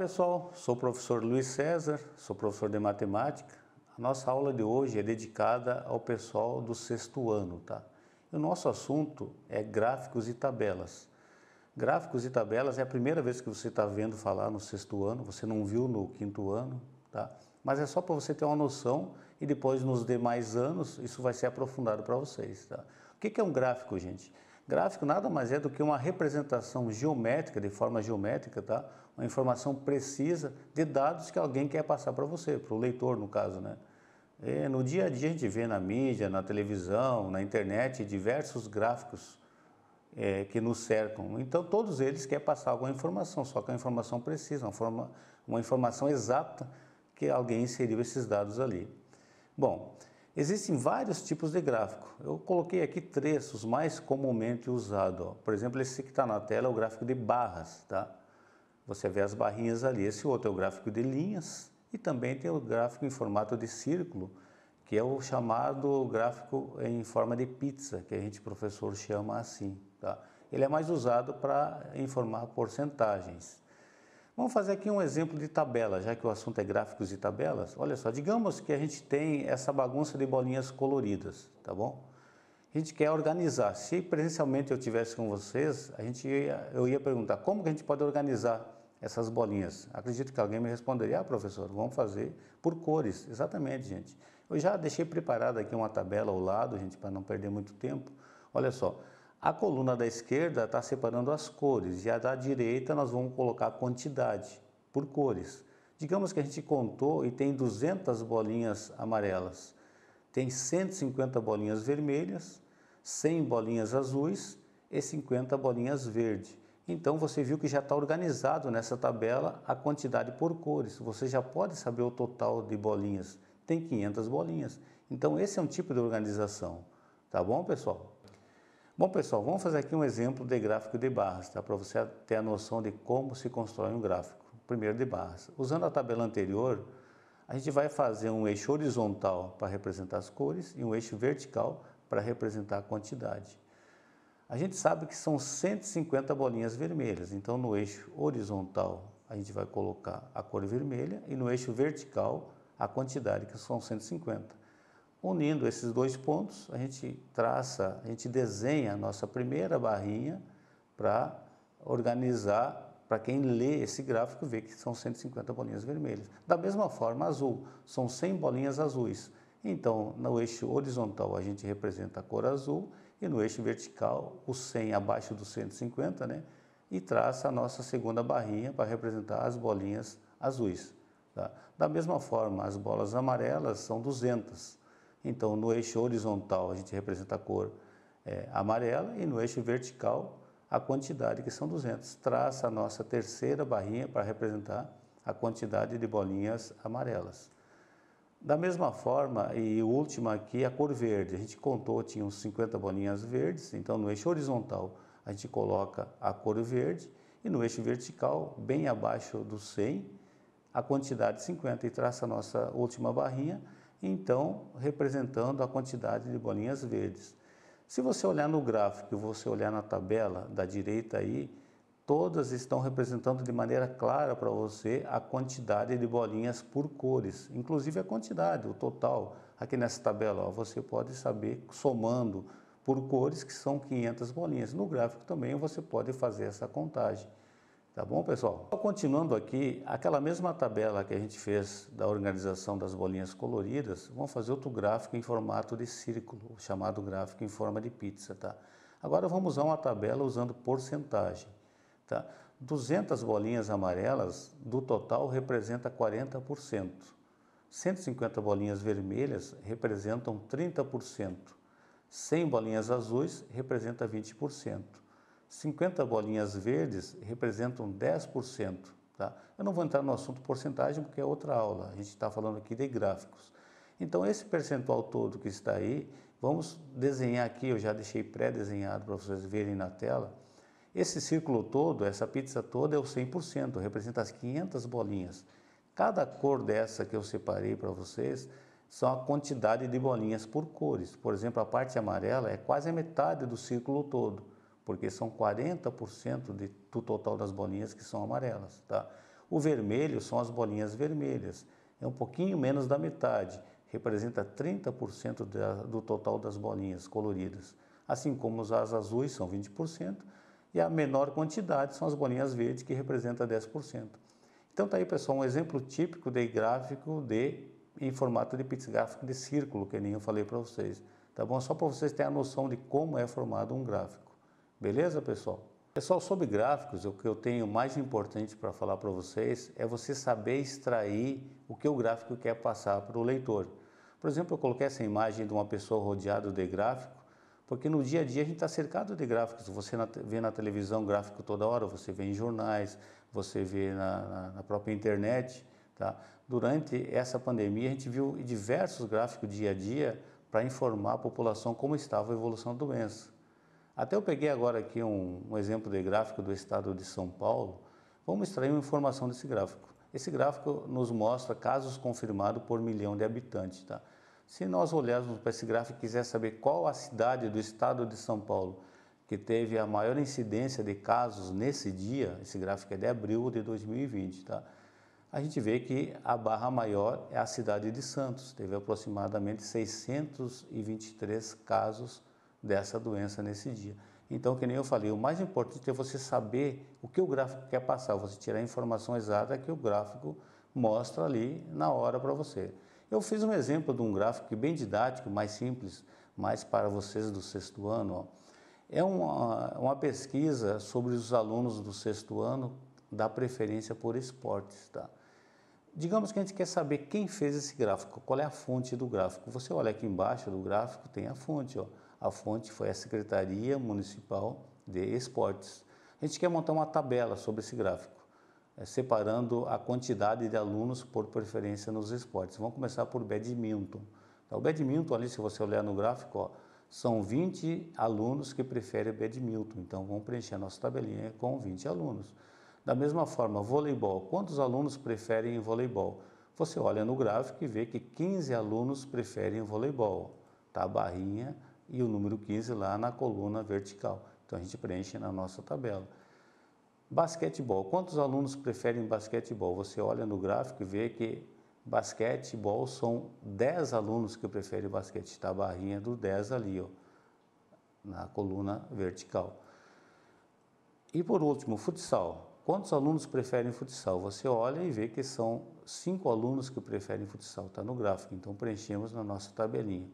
pessoal, sou o professor Luiz César, sou professor de matemática. A nossa aula de hoje é dedicada ao pessoal do sexto ano, tá? E o nosso assunto é gráficos e tabelas. Gráficos e tabelas é a primeira vez que você está vendo falar no sexto ano, você não viu no quinto ano, tá? Mas é só para você ter uma noção e depois nos demais anos isso vai ser aprofundado para vocês, tá? O que é um gráfico, gente? Gráfico nada mais é do que uma representação geométrica, de forma geométrica, tá? Uma informação precisa de dados que alguém quer passar para você, para o leitor no caso, né? No dia a dia a gente vê na mídia, na televisão, na internet, diversos gráficos que nos cercam. Então todos eles querem passar alguma informação, só que a informação precisa, uma informação exata que alguém inseriu esses dados ali. Bom, existem vários tipos de gráfico. Eu coloquei aqui três, os mais comumente usados. Ó. Por exemplo, esse que está na tela é o gráfico de barras, tá? Você vê as barrinhas ali. Esse outro é o gráfico de linhas e também tem o gráfico em formato de círculo, que é o chamado gráfico em forma de pizza, que a gente, professor, chama assim, tá? Ele é mais usado para informar porcentagens. Vamos fazer aqui um exemplo de tabela, já que o assunto é gráficos e tabelas. Olha só, digamos que a gente tem essa bagunça de bolinhas coloridas, tá bom? A gente quer organizar. Se presencialmente eu estivesse com vocês, eu ia perguntar como que a gente pode organizar essas bolinhas. Acredito que alguém me responderia, professor, vamos fazer por cores. Exatamente, gente. Eu já deixei preparada aqui uma tabela ao lado, gente, para não perder muito tempo. Olha só. A coluna da esquerda está separando as cores e a da direita nós vamos colocar a quantidade por cores. Digamos que a gente contou e tem 200 bolinhas amarelas, tem 150 bolinhas vermelhas, 100 bolinhas azuis e 50 bolinhas verdes. Então você viu que já está organizado nessa tabela a quantidade por cores. Você já pode saber o total de bolinhas. Tem 500 bolinhas. Então esse é um tipo de organização. Tá bom, pessoal? Bom, pessoal, vamos fazer aqui um exemplo de gráfico de barras, tá? Para você ter a noção de como se constrói um gráfico. Primeiro de barras. Usando a tabela anterior, a gente vai fazer um eixo horizontal para representar as cores e um eixo vertical para representar a quantidade. A gente sabe que são 150 bolinhas vermelhas, então no eixo horizontal a gente vai colocar a cor vermelha e no eixo vertical a quantidade, que são 150. Unindo esses dois pontos, a gente desenha a nossa primeira barrinha para organizar, para quem lê esse gráfico ver que são 150 bolinhas vermelhas. Da mesma forma, azul, são 100 bolinhas azuis. Então, no eixo horizontal a gente representa a cor azul e no eixo vertical o 100 abaixo do 150, né? E traça a nossa segunda barrinha para representar as bolinhas azuis. Tá? Da mesma forma, as bolas amarelas são 200. Então, no eixo horizontal, a gente representa a cor amarela e no eixo vertical, a quantidade, que são 200. Traça a nossa terceira barrinha para representar a quantidade de bolinhas amarelas. Da mesma forma, e o último aqui, a cor verde. A gente contou, tinha uns 50 bolinhas verdes, então no eixo horizontal a gente coloca a cor verde e no eixo vertical, bem abaixo do 100, a quantidade 50 e traça a nossa última barrinha, então representando a quantidade de bolinhas verdes. Se você olhar no gráfico e você olhar na tabela da direita aí, todas estão representando de maneira clara para você a quantidade de bolinhas por cores, inclusive a quantidade, o total. Aqui nessa tabela, ó, você pode saber somando por cores que são 500 bolinhas. No gráfico também você pode fazer essa contagem. Tá bom, pessoal? Continuando aqui, aquela mesma tabela que a gente fez da organização das bolinhas coloridas, vamos fazer outro gráfico em formato de círculo, chamado gráfico em forma de pizza, tá? Agora vamos usar uma tabela usando porcentagem, tá? 200 bolinhas amarelas do total representa 40%. 150 bolinhas vermelhas representam 30%. 100 bolinhas azuis representa 20%. 50 bolinhas verdes representam 10%. Tá? Eu não vou entrar no assunto porcentagem porque é outra aula, a gente está falando aqui de gráficos. Então esse percentual todo que está aí, vamos desenhar aqui, eu já deixei pré-desenhado para vocês verem na tela. Esse círculo todo, essa pizza toda é o 100%, representa as 500 bolinhas. Cada cor dessa que eu separei para vocês são a quantidade de bolinhas por cores. Por exemplo, a parte amarela é quase a metade do círculo todo, porque são 40% do total das bolinhas que são amarelas, tá? O vermelho são as bolinhas vermelhas, é um pouquinho menos da metade, representa 30% do total das bolinhas coloridas. Assim como as azuis são 20%, e a menor quantidade são as bolinhas verdes, que representa 10%. Então tá aí, pessoal, um exemplo típico de gráfico em formato de pizza, gráfico de círculo, que nem eu falei para vocês. Tá bom? Só para vocês terem a noção de como é formado um gráfico. Beleza, pessoal? Pessoal, sobre gráficos, o que eu tenho mais importante para falar para vocês é você saber extrair o que o gráfico quer passar para o leitor. Por exemplo, eu coloquei essa imagem de uma pessoa rodeada de gráfico, porque no dia a dia a gente está cercado de gráficos. Você vê na televisão gráfico toda hora, você vê em jornais, você vê na própria internet. Tá? Durante essa pandemia a gente viu diversos gráficos dia a dia para informar a população como estava a evolução da doença. Até eu peguei agora aqui um exemplo de gráfico do estado de São Paulo. Vamos extrair uma informação desse gráfico. Esse gráfico nos mostra casos confirmados por milhão de habitantes. Tá? Se nós olharmos para esse gráfico e quiser saber qual a cidade do estado de São Paulo que teve a maior incidência de casos nesse dia, esse gráfico é de abril de 2020, tá? A gente vê que a barra maior é a cidade de Santos, teve aproximadamente 623 casos dessa doença nesse dia. Então, que nem eu falei, o mais importante é você saber o que o gráfico quer passar, você tirar a informação exata que o gráfico mostra ali na hora para você. Eu fiz um exemplo de um gráfico bem didático, mais simples, mais para vocês do 6º ano. Ó. É uma pesquisa sobre os alunos do 6º ano da preferência por esportes. Tá? Digamos que a gente quer saber quem fez esse gráfico, qual é a fonte do gráfico. Você olha aqui embaixo do gráfico, tem a fonte. Ó. A fonte foi a Secretaria Municipal de Esportes. A gente quer montar uma tabela sobre esse gráfico, separando a quantidade de alunos por preferência nos esportes. Vamos começar por badminton. Então, o badminton ali, se você olhar no gráfico, ó, são 20 alunos que preferem badminton. Então, vamos preencher a nossa tabelinha com 20 alunos. Da mesma forma, voleibol. Quantos alunos preferem voleibol? Você olha no gráfico e vê que 15 alunos preferem voleibol. Tá a barrinha e o número 15 lá na coluna vertical. Então, a gente preenche na nossa tabela. Basquetebol. Quantos alunos preferem basquetebol? Você olha no gráfico e vê que basquetebol são 10 alunos que preferem basquete. Está a barrinha do 10 ali, ó, na coluna vertical. E por último, futsal. Quantos alunos preferem futsal? Você olha e vê que são 5 alunos que preferem futsal. Está no gráfico, então preenchemos na nossa tabelinha.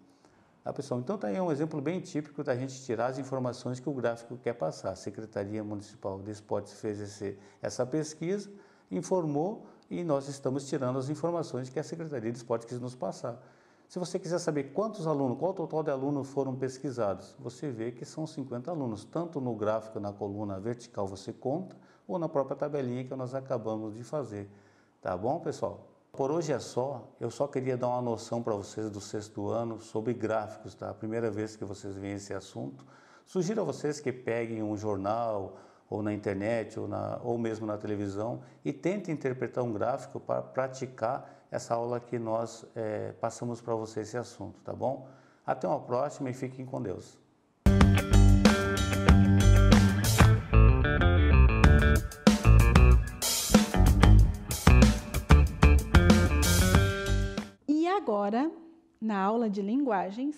Tá, pessoal? Então está aí um exemplo bem típico da gente tirar as informações que o gráfico quer passar. A Secretaria Municipal de Esportes fez essa pesquisa, informou e nós estamos tirando as informações que a Secretaria de Esportes quis nos passar. Se você quiser saber quantos alunos, qual o total de alunos foram pesquisados, você vê que são 50 alunos. Tanto no gráfico, na coluna vertical, você conta, ou na própria tabelinha que nós acabamos de fazer. Tá bom, pessoal? Por hoje é só. Eu só queria dar uma noção para vocês do 6º ano sobre gráficos, tá? A primeira vez que vocês veem esse assunto. Sugiro a vocês que peguem um jornal, ou na internet, ou mesmo na televisão, e tentem interpretar um gráfico para praticar essa aula que nós passamos para vocês esse assunto, tá bom? Até uma próxima e fiquem com Deus. E agora, na aula de linguagens,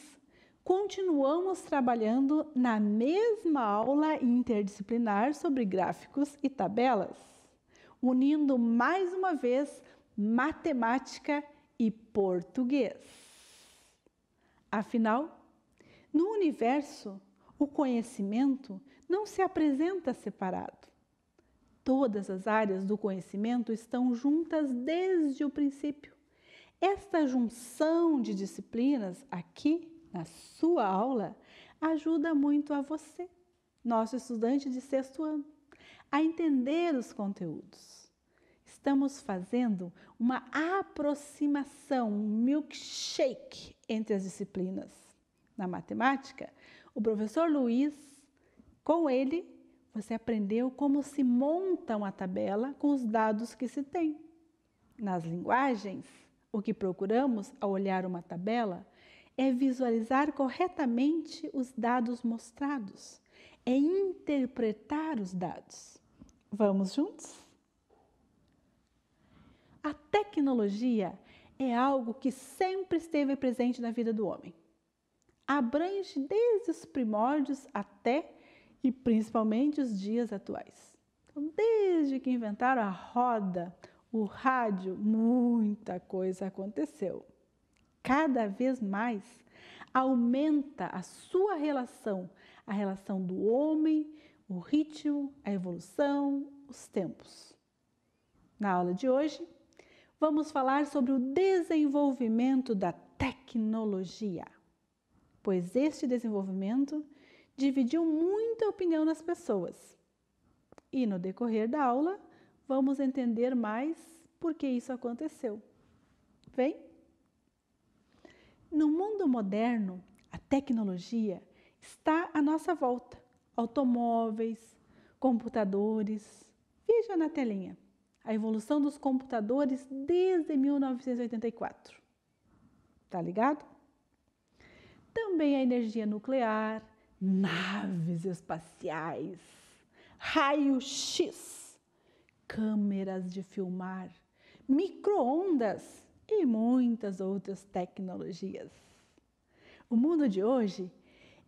continuamos trabalhando na mesma aula interdisciplinar sobre gráficos e tabelas, unindo mais uma vez matemática e português. Afinal, no universo, o conhecimento não se apresenta separado. Todas as áreas do conhecimento estão juntas desde o princípio. Esta junção de disciplinas aqui na sua aula ajuda muito a você, nosso estudante de 6º ano, a entender os conteúdos. Estamos fazendo uma aproximação, um milkshake entre as disciplinas. Na matemática, o professor Luiz, com ele, você aprendeu como se monta uma tabela com os dados que se tem. Nas linguagens, o que procuramos ao olhar uma tabela é visualizar corretamente os dados mostrados, é interpretar os dados. Vamos juntos? A tecnologia é algo que sempre esteve presente na vida do homem. Abrange desde os primórdios até e principalmente os dias atuais. Então, desde que inventaram a roda, o rádio, muita coisa aconteceu. Cada vez mais aumenta a sua relação, a relação do homem, o ritmo, a evolução, os tempos. Na aula de hoje, vamos falar sobre o desenvolvimento da tecnologia, pois este desenvolvimento dividiu muita opinião das pessoas. E no decorrer da aula, vamos entender mais por que isso aconteceu. Vem? No mundo moderno, a tecnologia está à nossa volta. Automóveis, computadores. Veja na telinha a evolução dos computadores desde 1984. Tá ligado? Também a energia nuclear, naves espaciais, raio-x, câmeras de filmar, micro-ondas e muitas outras tecnologias. O mundo de hoje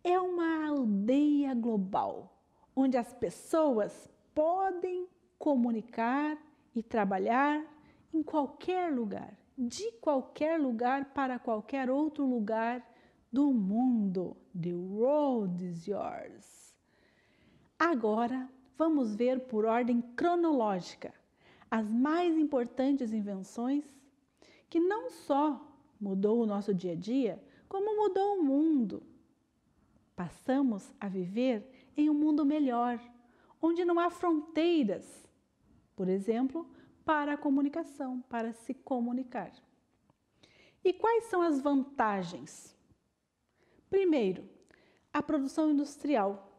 é uma aldeia global, onde as pessoas podem comunicar e trabalhar em qualquer lugar, de qualquer lugar para qualquer outro lugar do mundo. The world is yours. Agora, vamos ver por ordem cronológica as mais importantes invenções que não só mudou o nosso dia a dia, como mudou o mundo. Passamos a viver em um mundo melhor, onde não há fronteiras, por exemplo, para a comunicação, para se comunicar. E quais são as vantagens? Primeiro, a produção industrial.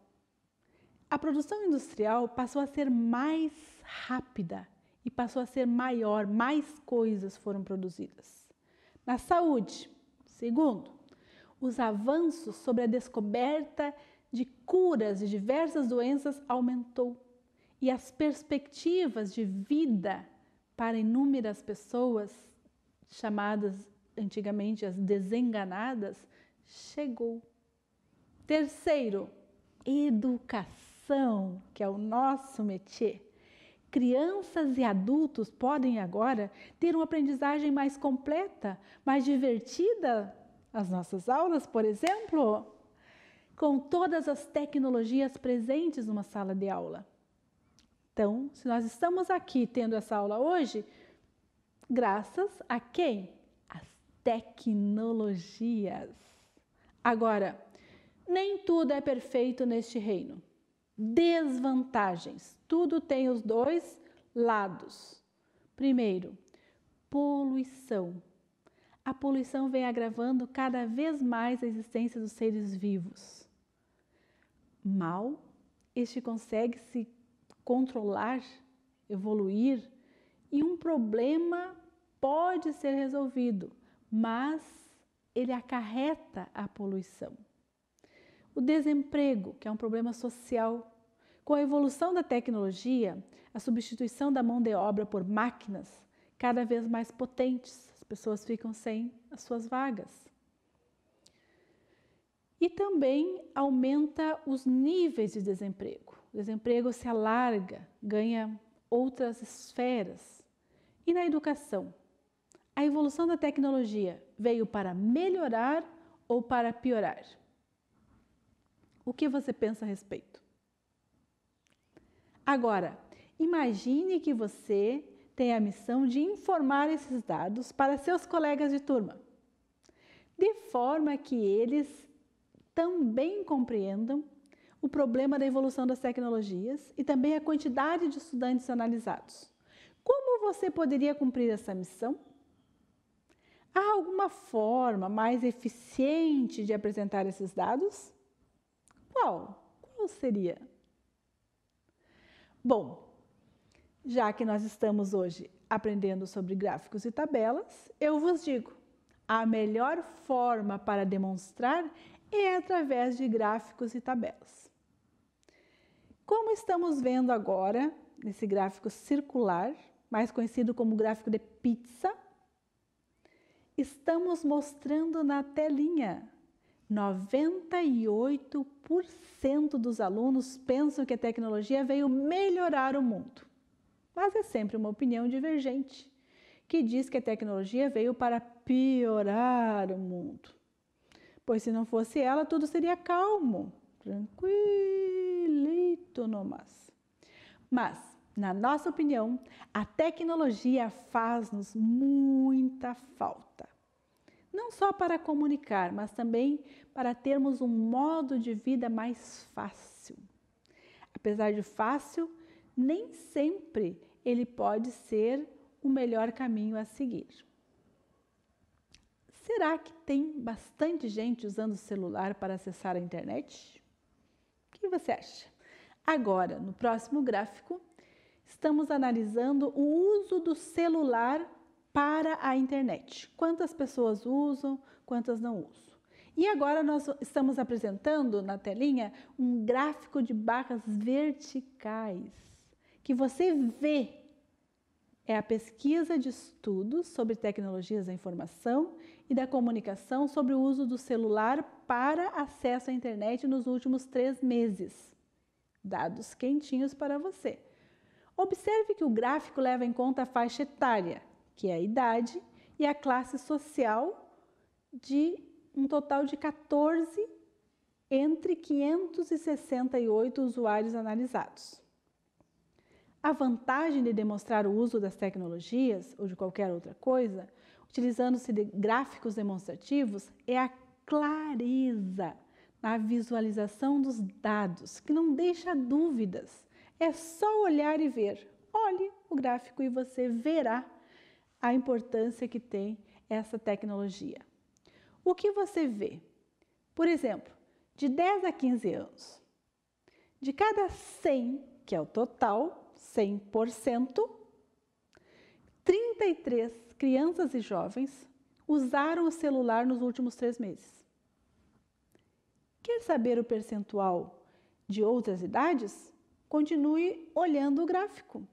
A produção industrial passou a ser mais rápida e passou a ser maior, mais coisas foram produzidas. Na saúde, segundo, os avanços sobre a descoberta de curas de diversas doenças aumentou e as perspectivas de vida para inúmeras pessoas, chamadas antigamente as desenganadas, chegou. Terceiro, educação, que é o nosso métier. Crianças e adultos podem agora ter uma aprendizagem mais completa, mais divertida. As nossas aulas, por exemplo, com todas as tecnologias presentes numa sala de aula. Então, se nós estamos aqui tendo essa aula hoje, graças a quem? As tecnologias. Agora, nem tudo é perfeito neste reino. Desvantagens. Tudo tem os dois lados. Primeiro, poluição. A poluição vem agravando cada vez mais a existência dos seres vivos. Mal, este consegue se controlar, evoluir, e um problema pode ser resolvido, mas ele acarreta a poluição. O desemprego, que é um problema social. Com a evolução da tecnologia, a substituição da mão de obra por máquinas cada vez mais potentes, as pessoas ficam sem as suas vagas. E também aumenta os níveis de desemprego. O desemprego se alarga, ganha outras esferas. E na educação? A evolução da tecnologia veio para melhorar ou para piorar? O que você pensa a respeito? Agora, imagine que você tem a missão de informar esses dados para seus colegas de turma, de forma que eles também compreendam o problema da evolução das tecnologias e também a quantidade de estudantes analisados. Como você poderia cumprir essa missão? Há alguma forma mais eficiente de apresentar esses dados? Qual seria? Bom, já que nós estamos hoje aprendendo sobre gráficos e tabelas, eu vos digo, a melhor forma para demonstrar é através de gráficos e tabelas. Como estamos vendo agora, nesse gráfico circular, mais conhecido como gráfico de pizza, estamos mostrando na telinha. 98% dos alunos pensam que a tecnologia veio melhorar o mundo. Mas é sempre uma opinião divergente, que diz que a tecnologia veio para piorar o mundo. Pois se não fosse ela, tudo seria calmo, tranquilito nomás. Mas, na nossa opinião, a tecnologia faz-nos muita falta. Não só para comunicar, mas também para termos um modo de vida mais fácil. Apesar de fácil, nem sempre ele pode ser o melhor caminho a seguir. Será que tem bastante gente usando o celular para acessar a internet? O que você acha? Agora, no próximo gráfico, estamos analisando o uso do celular para a internet. Quantas pessoas usam, quantas não usam. E agora nós estamos apresentando na telinha um gráfico de barras verticais, que você vê é a pesquisa de estudos sobre tecnologias da informação e da comunicação sobre o uso do celular para acesso à internet nos últimos 3 meses. Dados quentinhos para você. Observe que o gráfico leva em conta a faixa etária, que é a idade, e a classe social de um total de 14 entre 568 usuários analisados. A vantagem de demonstrar o uso das tecnologias ou de qualquer outra coisa, utilizando-se de gráficos demonstrativos, é a clareza na visualização dos dados, que não deixa dúvidas. É só olhar e ver. Olhe o gráfico e você verá a importância que tem essa tecnologia. O que você vê? Por exemplo, de 10 a 15 anos, de cada 100, que é o total, 100%, 33 crianças e jovens usaram o celular nos últimos 3 meses. Quer saber o percentual de outras idades? Continue olhando o gráfico.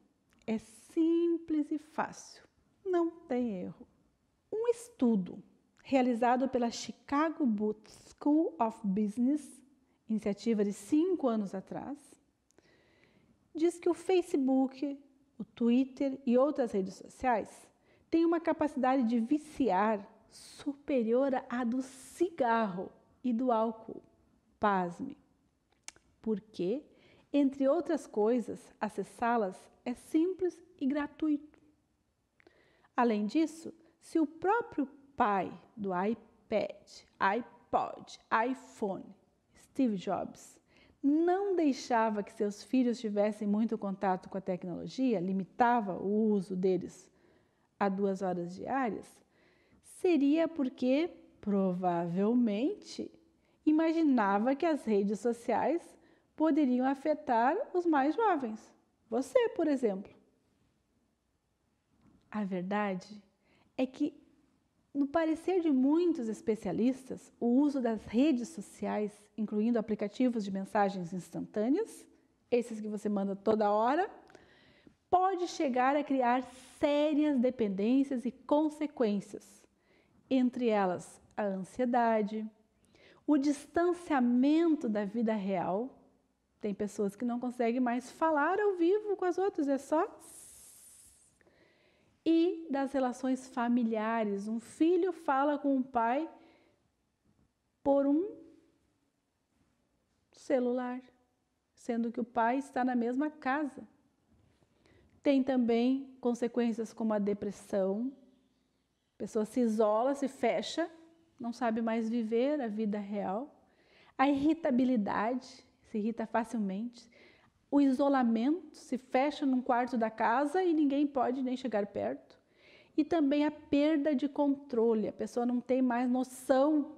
É simples e fácil, não tem erro. Um estudo realizado pela Chicago Booth School of Business, iniciativa de 5 anos atrás, diz que o Facebook, o Twitter e outras redes sociais têm uma capacidade de viciar superior à do cigarro e do álcool. Pasme. Porque, entre outras coisas, acessá-las é simples e gratuito. Além disso, se o próprio pai do iPad, iPod, iPhone, Steve Jobs, não deixava que seus filhos tivessem muito contato com a tecnologia, limitava o uso deles a 2 horas diárias, seria porque, provavelmente, imaginava que as redes sociais poderiam afetar os mais jovens. Você, por exemplo. A verdade é que, no parecer de muitos especialistas, o uso das redes sociais, incluindo aplicativos de mensagens instantâneas, esses que você manda toda hora, pode chegar a criar sérias dependências e consequências, entre elas a ansiedade, o distanciamento da vida real. Tem pessoas que não conseguem mais falar ao vivo com as outras, é só... E das relações familiares. Um filho fala com o pai por um celular, sendo que o pai está na mesma casa. Tem também consequências como a depressão. A pessoa se isola, se fecha, não sabe mais viver a vida real. A irritabilidade, se irrita facilmente. O isolamento, se fecha num quarto da casa e ninguém pode nem chegar perto. E também a perda de controle. A pessoa não tem mais noção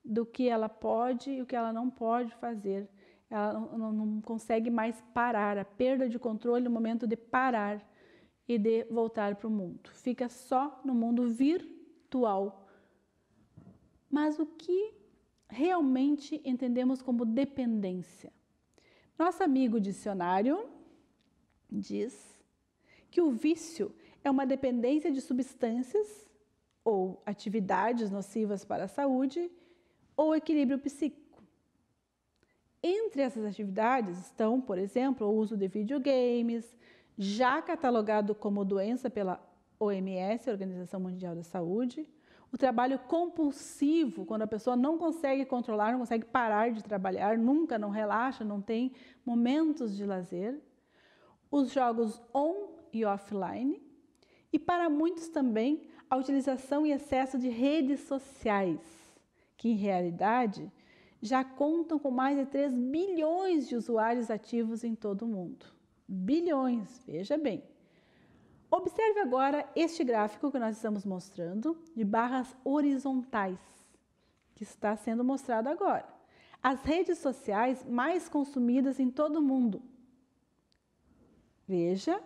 do que ela pode e o que ela não pode fazer. Ela não consegue mais parar. A perda de controle no momento de parar e de voltar para o mundo. Fica só no mundo virtual. Mas o que realmente entendemos como dependência? Nosso amigo dicionário diz que o vício é uma dependência de substâncias ou atividades nocivas para a saúde ou equilíbrio psíquico. Entre essas atividades estão, por exemplo, o uso de videogames, já catalogado como doença pela OMS, Organização Mundial da Saúde, o trabalho compulsivo, quando a pessoa não consegue controlar, não consegue parar de trabalhar, nunca, não relaxa, não tem momentos de lazer, os jogos on e offline, e para muitos também a utilização e excesso de redes sociais, que em realidade já contam com mais de 3 bilhões de usuários ativos em todo o mundo. Bilhões, veja bem. Observe agora este gráfico que nós estamos mostrando de barras horizontais, que está sendo mostrado agora. As redes sociais mais consumidas em todo o mundo. Veja,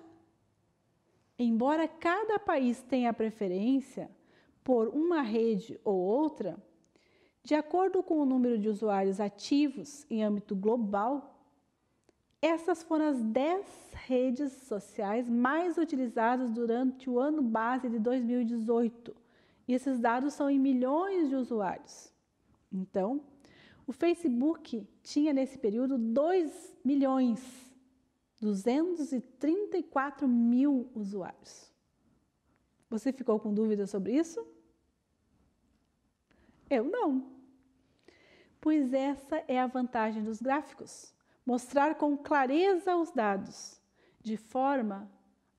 embora cada país tenha preferência por uma rede ou outra, de acordo com o número de usuários ativos em âmbito global, essas foram as 10 redes sociais mais utilizadas durante o ano base de 2018. E esses dados são em milhões de usuários. Então, o Facebook tinha nesse período 2.234.000 usuários. Você ficou com dúvida sobre isso? Eu não. Pois essa é a vantagem dos gráficos. Mostrar com clareza os dados, de forma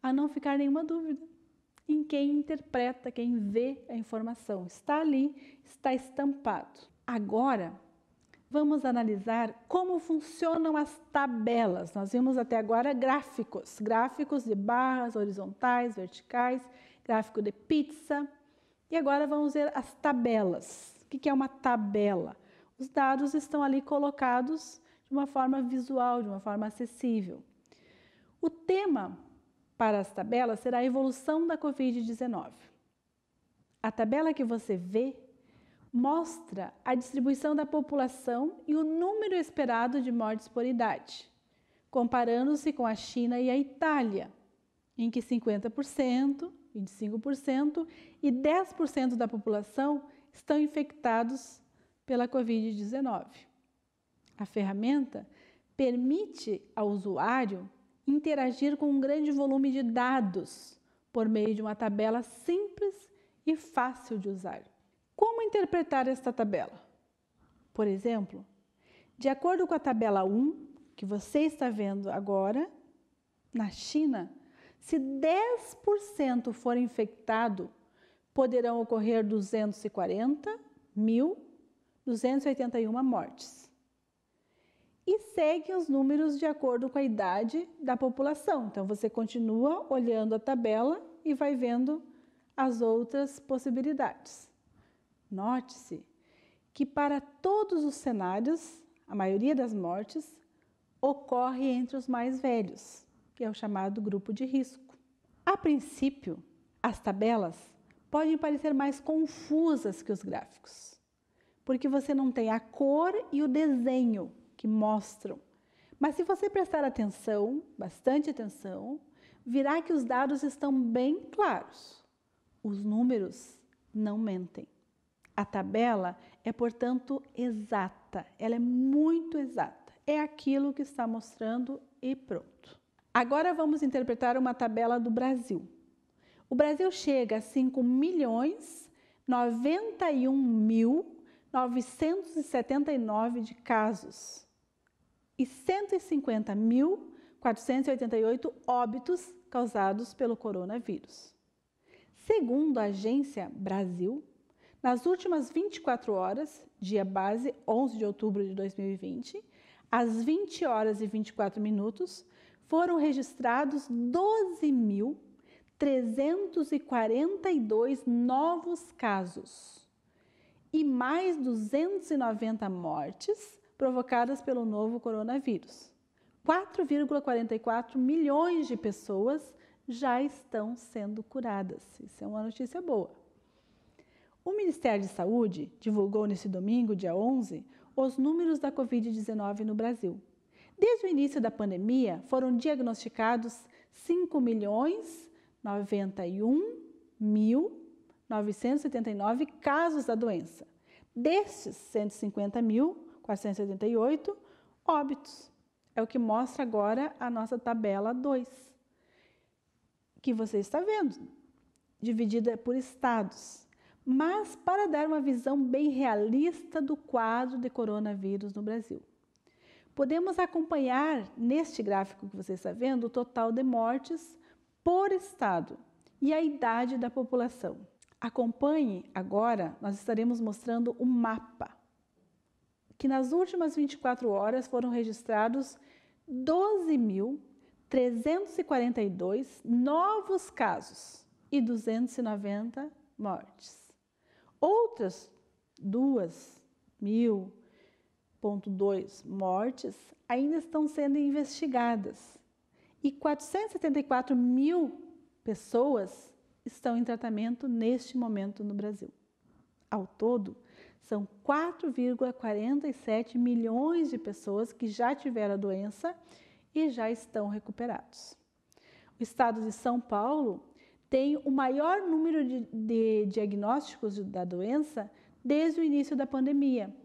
a não ficar nenhuma dúvida em quem interpreta, quem vê a informação. Está ali, está estampado. Agora, vamos analisar como funcionam as tabelas. Nós vimos até agora gráficos de barras horizontais, verticais, gráfico de pizza. E agora vamos ver as tabelas. O que é uma tabela? Os dados estão ali colocados de uma forma visual, de uma forma acessível. O tema para as tabelas será a evolução da Covid-19. A tabela que você vê mostra a distribuição da população e o número esperado de mortes por idade, comparando-se com a China e a Itália, em que 50%, 25% e 10% da população estão infectados pela Covid-19. A ferramenta permite ao usuário interagir com um grande volume de dados por meio de uma tabela simples e fácil de usar. Como interpretar esta tabela? Por exemplo, de acordo com a tabela 1, que você está vendo agora, na China, se 10% for infectado, poderão ocorrer 240.281 mortes. E seguem os números de acordo com a idade da população. Então, você continua olhando a tabela e vai vendo as outras possibilidades. Note-se que para todos os cenários, a maioria das mortes ocorre entre os mais velhos, que é o chamado grupo de risco. A princípio, as tabelas podem parecer mais confusas que os gráficos, porque você não tem a cor e o desenho que mostram. Mas se você prestar atenção, bastante atenção, verá que os dados estão bem claros. Os números não mentem. A tabela é, portanto, exata. Ela é muito exata. É aquilo que está mostrando e pronto. Agora vamos interpretar uma tabela do Brasil. O Brasil chega a 5.091.979 de casos e 150.488 óbitos causados pelo coronavírus. Segundo a Agência Brasil, nas últimas 24 horas, dia base 11 de outubro de 2020, às 20 horas e 24 minutos, foram registrados 12.342 novos casos e mais 290 mortes provocadas pelo novo coronavírus. 4,44 milhões de pessoas já estão sendo curadas. Isso é uma notícia boa. O Ministério de Saúde divulgou nesse domingo, dia 11, os números da Covid-19 no Brasil. Desde o início da pandemia, foram diagnosticados 5.091.979 casos da doença. Destes, 150.478 óbitos. É o que mostra agora a nossa tabela 2, que você está vendo, dividida por estados. Mas para dar uma visão bem realista do quadro de coronavírus no Brasil, podemos acompanhar neste gráfico que você está vendo o total de mortes por estado e a idade da população. Acompanhe agora, nós estaremos mostrando um mapa, que nas últimas 24 horas foram registrados 12.342 novos casos e 290 mortes. Outras 2.000.2 mortes ainda estão sendo investigadas e 474 mil pessoas estão em tratamento neste momento no Brasil. Ao todo, são 4,47 milhões de pessoas que já tiveram a doença e já estão recuperados. O estado de São Paulo tem o maior número de diagnósticos da doença desde o início da pandemia,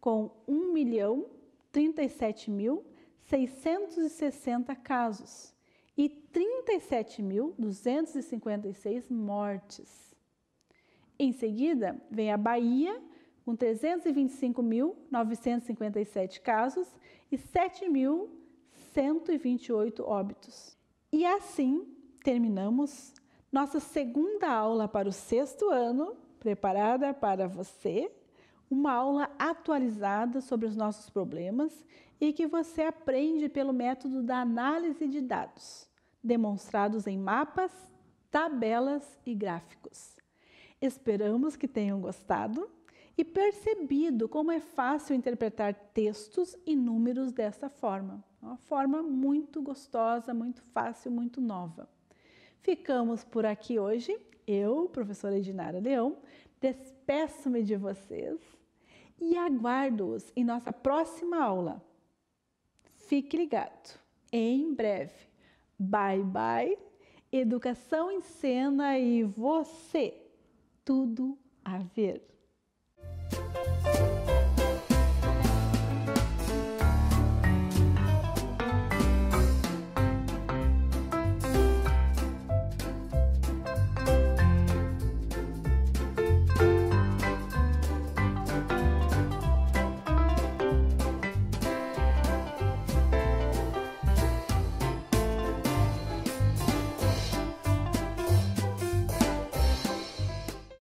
com 1.037.660 casos e 37.256 mortes. Em seguida, vem a Bahia, com 325.957 casos e 7.128 óbitos. E assim terminamos nossa segunda aula para o 6º ano, preparada para você, uma aula atualizada sobre os nossos problemas e que você aprende pelo método da análise de dados, demonstrados em mapas, tabelas e gráficos. Esperamos que tenham gostado e percebido como é fácil interpretar textos e números dessa forma. Uma forma muito gostosa, muito fácil, muito nova. Ficamos por aqui hoje. Eu, professora Edinara Leão, despeço-me de vocês e aguardo-os em nossa próxima aula. Fique ligado. Em breve. Bye, bye. Educação em Cena e você. Tudo a ver.